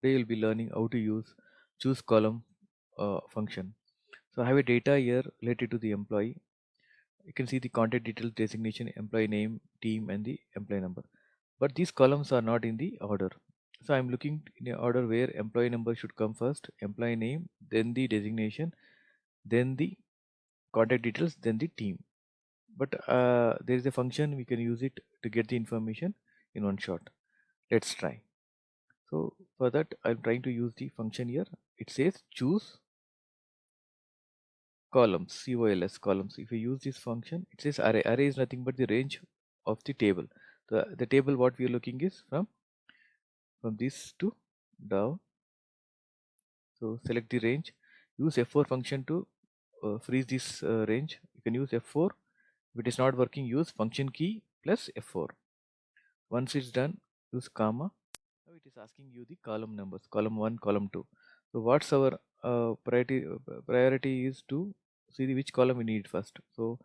Today you'll be learning how to use choose column function. So I have a data here related to the employee. You can see the contact details, designation, employee name, team, and the employee number. But these columns are not in the order. So I'm looking in a order where employee number should come first, employee name, then the designation, then the contact details, then the team. But there is a function we can use it to get the information in one shot. Let's try. So for that, I'm trying to use the function here. It says choose columns, COLS columns. If you use this function, it says array. Array is nothing but the range of the table. The table what we are looking is from this to down. So select the range. Use F4 function to freeze this range. You can use F4. If it is not working, use function key plus F4. Once it's done, use comma. Now it is asking you the column numbers, column 1, column 2. So what's our priority is to see which column we need first. So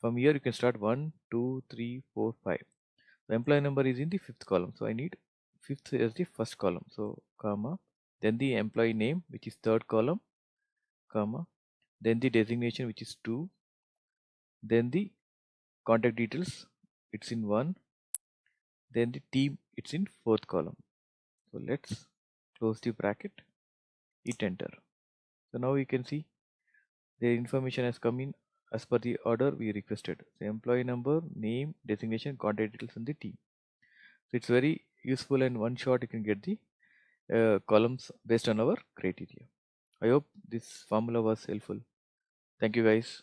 from here you can start 1, 2, 3, 4, 5. The employee number is in the fifth column. So I need fifth as the first column. So comma, then the employee name, which is third column, comma, then the designation, which is 2, then the contact details, it's in 1, then the team, it's in fourth column. So let's close the bracket, hit enter. So now you can see the information has come in as per the order we requested. The employee number, name, designation, contact details, and the team. So it's very useful, and one shot you can get the columns based on our criteria. I hope this formula was helpful. Thank you guys.